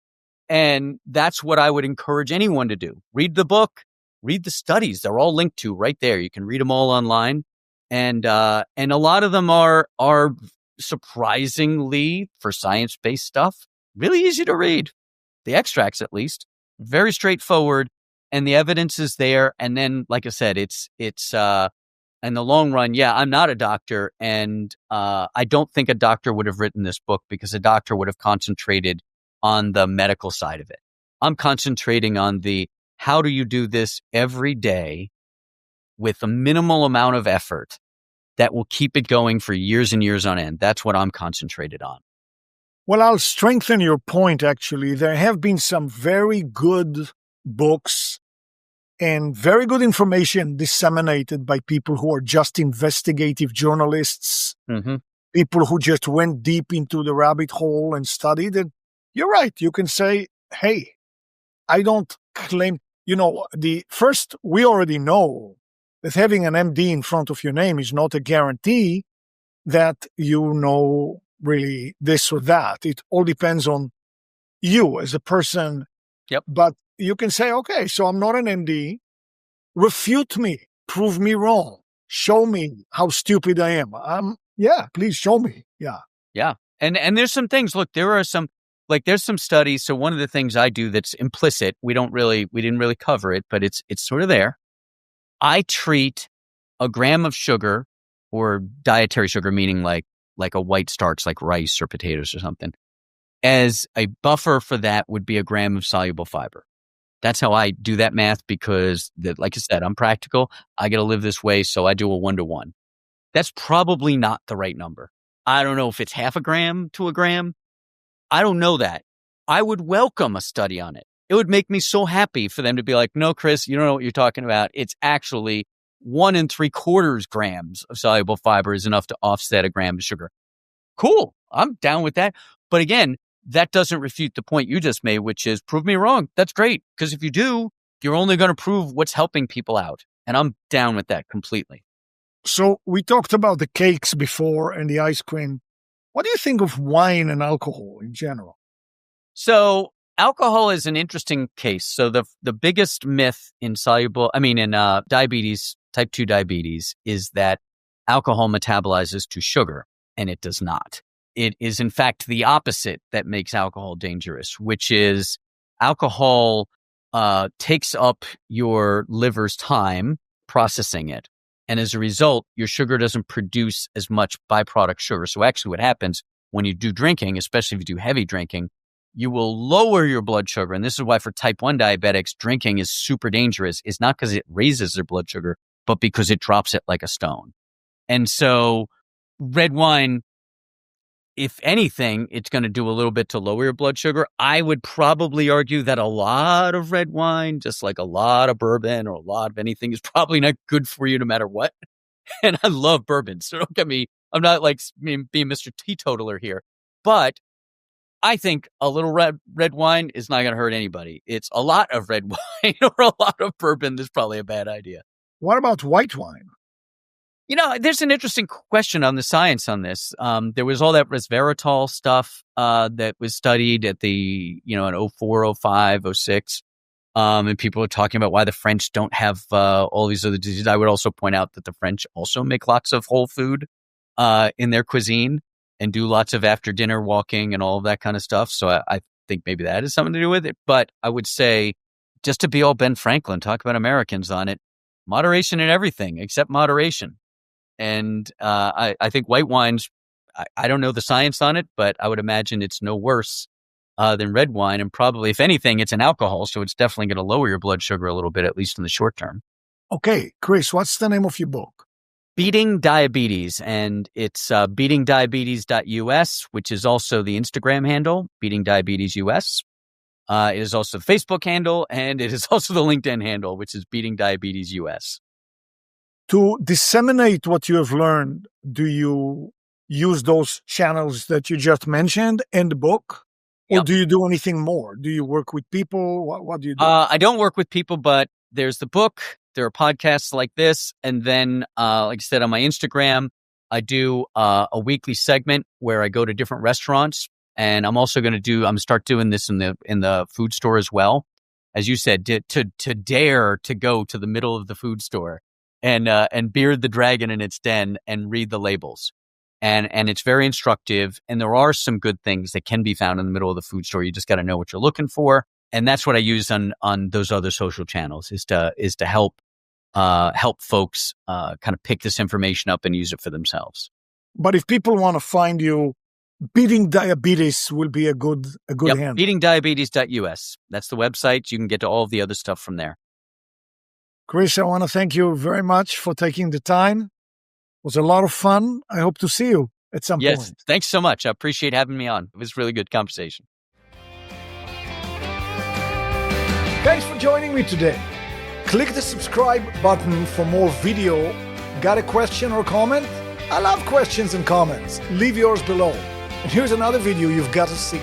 A: And that's what I would encourage anyone to do. Read the book, read the studies. They're all linked to right there. You can read them all online. And a lot of them are surprisingly, for science-based stuff, really easy to read. The extracts, at least, very straightforward, and the evidence is there. And then, like I said, it's in the long run, yeah, I'm not a doctor, and I don't think a doctor would have written this book because a doctor would have concentrated on the medical side of it. I'm concentrating on the how do you do this every day with a minimal amount of effort that will keep it going for years and years on end. That's what I'm concentrated on.
B: Well, I'll strengthen your point, actually. There have been some very good books and very good information disseminated by people who are just investigative journalists, people who just went deep into the rabbit hole and studied it. You're right. You can say, hey, I don't claim, we already know that having an MD in front of your name is not a guarantee that you know really this or that. It all depends on you as a person.
A: Yep.
B: But you can say, okay, so I'm not an MD. Refute me. Prove me wrong. Show me how stupid I am. Please show me. Yeah.
A: Yeah. And there's some things, look, there's some studies. So one of the things I do that's implicit, we didn't really cover it, but it's sort of there. I treat a gram of sugar, or dietary sugar, meaning like a white starch, like rice or potatoes or something, as a buffer for that would be a gram of soluble fiber. That's how I do that math because, like I said, I'm practical. I got to live this way, so I do a 1-to-1. That's probably not the right number. I don't know if it's half a gram to a gram. I don't know that. I would welcome a study on it. It would make me so happy for them to be like, no, Chris, you don't know what you're talking about. It's actually 1 3/4 grams of soluble fiber is enough to offset a gram of sugar. Cool. I'm down with that. But again, that doesn't refute the point you just made, which is prove me wrong. That's great. Because if you do, you're only going to prove what's helping people out. And I'm down with that completely.
B: So we talked about the cakes before and the ice cream. What do you think of wine and alcohol in general?
A: So alcohol is an interesting case. So the biggest myth in diabetes, type 2 diabetes, is that alcohol metabolizes to sugar, and it does not. It is, in fact, the opposite that makes alcohol dangerous, which is alcohol takes up your liver's time processing it. And as a result, your sugar doesn't produce as much byproduct sugar. So actually what happens when you do drinking, especially if you do heavy drinking, you will lower your blood sugar. And this is why for type 1 diabetics, drinking is super dangerous. It's not because it raises their blood sugar, but because it drops it like a stone. And so red wine, if anything, it's going to do a little bit to lower your blood sugar. I would probably argue that a lot of red wine, just like a lot of bourbon or a lot of anything, is probably not good for you no matter what. And I love bourbon, so don't get me, I'm not like being Mr. Teetotaler here. But I think a little red wine is not going to hurt anybody. It's a lot of red wine or a lot of bourbon that's probably a bad idea.
B: What about white wine?
A: There's an interesting question on the science on this. There was all that resveratrol stuff that was studied at in 04, 05, 06. And people are talking about why the French don't have all these other diseases. I would also point out that the French also make lots of whole food in their cuisine and do lots of after dinner walking and all of that kind of stuff. So I think maybe that has something to do with it. But I would say, just to be all Ben Franklin, talk about Americans on it, moderation in everything except moderation. And I think white wines, I don't know the science on it, but I would imagine it's no worse than red wine. And probably, if anything, it's an alcohol. So it's definitely going to lower your blood sugar a little bit, at least in the short term.
B: Okay, Chris, what's the name of your book?
A: Beating Diabetes. And it's beatingdiabetes.us, which is also the Instagram handle, Beating Diabetes US. It is also the Facebook handle, and it is also the LinkedIn handle, which is Beating Diabetes US.
B: To disseminate what you have learned, do you use those channels that you just mentioned in the book? Or do you do anything more? Do you work with people? What do you do?
A: I don't work with people, but there's the book. There are podcasts like this. And then, like I said, on my Instagram, I do a weekly segment where I go to different restaurants. And I'm also going to start doing this in the food store as well. As you said, to dare to go to the middle of the food store and beard the dragon in its den and read the labels. And it's very instructive. And there are some good things that can be found in the middle of the food store. You just got to know what you're looking for. And that's what I use on those other social channels is to help folks kind of pick this information up and use it for themselves.
B: But if people want to find you, Beating Diabetes will be a good handle.
A: Beatingdiabetes.us. That's the website. You can get to all of the other stuff from there.
B: Chris, I want to thank you very much for taking the time. It was a lot of fun. I hope to see you at some point.
A: Yes, thanks so much. I appreciate having me on. It was a really good conversation.
B: Thanks for joining me today. Click the subscribe button for more video. Got a question or comment? I love questions and comments. Leave yours below. And here's another video you've got to see.